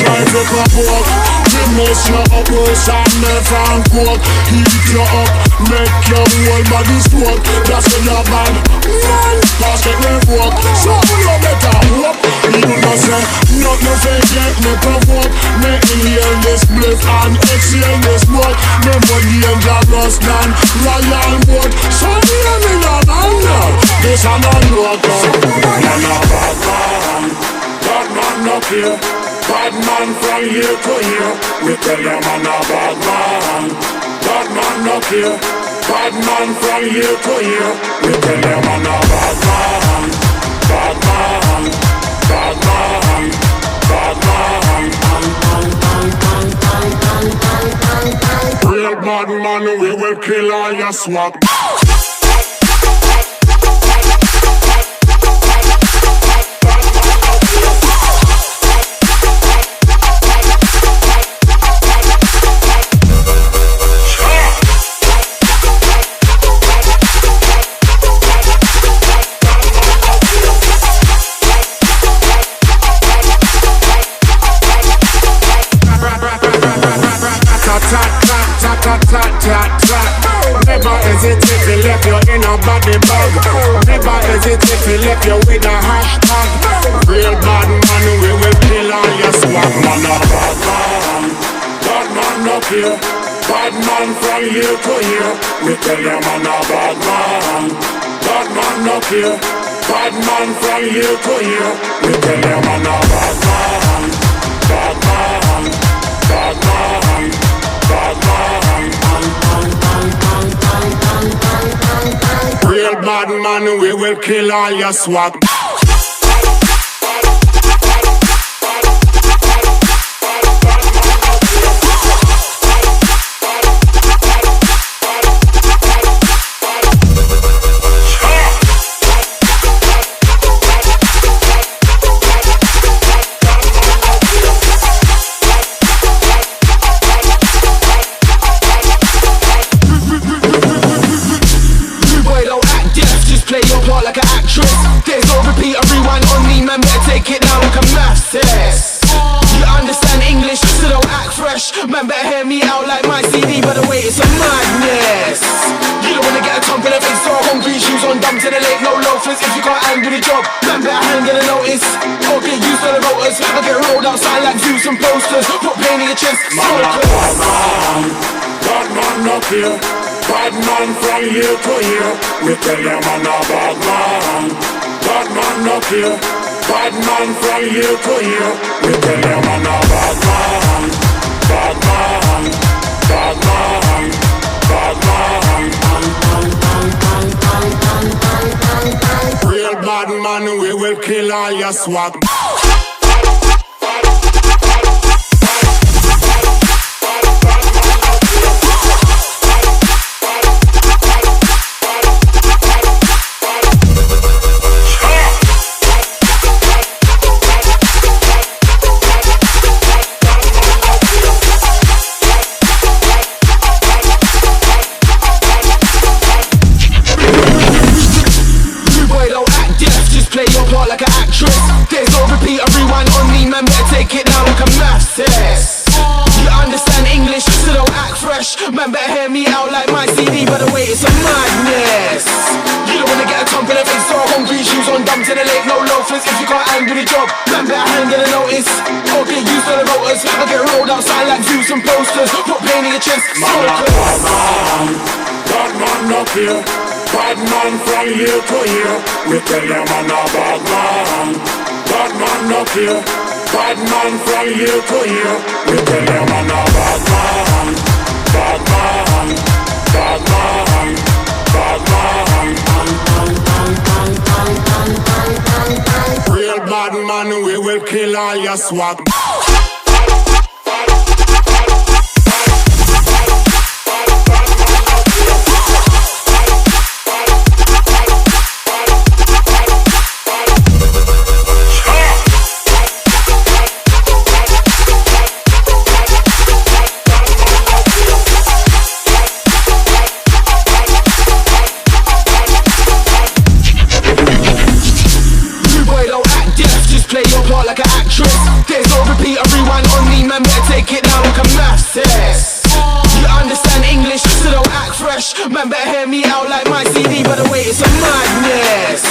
drive you a boat. We mess you up worse and never coke. Heat you up, make your whole body smoke. That's when you're bad, man, pass get revoked. So you better hope. You know say, nothing fake get me provoke. Make me hear this bliff and exhale this smoke. Remember danger rust man, royal boat. So hear me now, now. This a non-local. Man a bad man, bad man up here. Bad man from here to here. We tell you man a bad man. Bad man up here. Bad man from here to here. We tell you man a bad man. Bad man. Bad man. Bad man. Real bad man, we will kill all your swag. Never hesitate to left you in a body bag. Never hesitate to left you with a hashtag. Real bad man, we will kill all your swag. Man a bad man, bad man up here. Bad man from here to here. We tell you man a bad man. Bad man up here. Bad man from here to here. We tell you man a bad man. Bad man. Bad man. Bad man. Real bad man, we will kill all your swag. Man, better hear me out like my CD, by the way, it's a madness. You don't wanna get a tongue for the face, so hungry, shoes on, dumb to the lake, no loafers. If you can't handle the job, man, better handle the notice. Or get used to the rotors, I get rolled outside like views and posters. Put pain in your chest, bad man up here. Bad man from here to here. We tell you man a bad man. Bad man up here. Bad man from here to here. We tell you man a bad man. Bad man, bad man, bad man. Real bad man, we will kill all your swag. Man, better hear me out like my CD, by the way, it's a madness. You don't wanna get a tongue for the face, so hungry, shoes on, dumb to the lake, no loafers. If you can't handle the job, man, better handle the notice. Or get used to the rotors, I get rolled outside like views and posters. Put pain in your chest, bad man up here. Bad man from here to here. We tell you man a bad man. Bad man up here. Bad man from here to here. We tell you man a bad man. Bad man, bad man, bad man. Real bad man, we will kill all your swag. Like an actress, there's no repeat. man better take it down like a maths test. You understand English, so don't act fresh. Man better hear me out like my CD, by the way, it's a madness.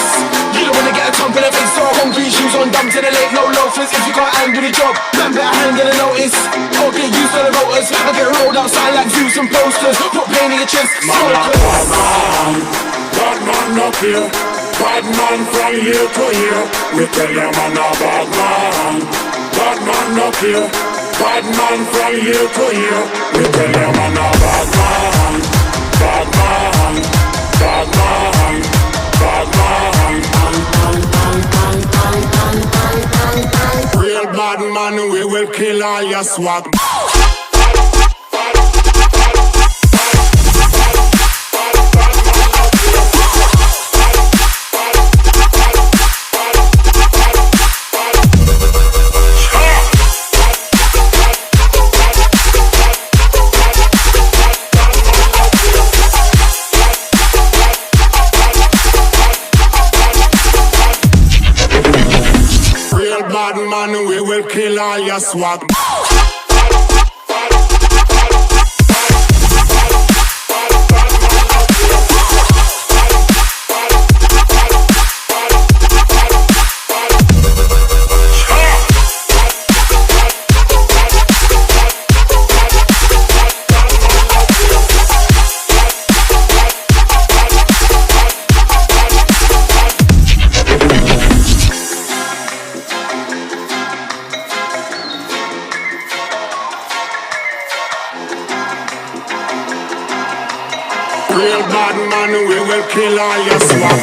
You don't wanna get a tongue for the face, so hungry, shoes on, dumb to the lake, no loafers. If you can't handle the job, man better handle the notice. Or get used to the voters, I get rolled outside like views and posters. Put pain in your chest, bad man up here, bad man from here to here. We tell you man a bad man up here, bad man from here to here. We tell you man a bad man, bad man, bad man, bad man. Real bad man, we will kill all your swag. Bad man, we will kill all your swag. Real bad man, we will kill all your swag.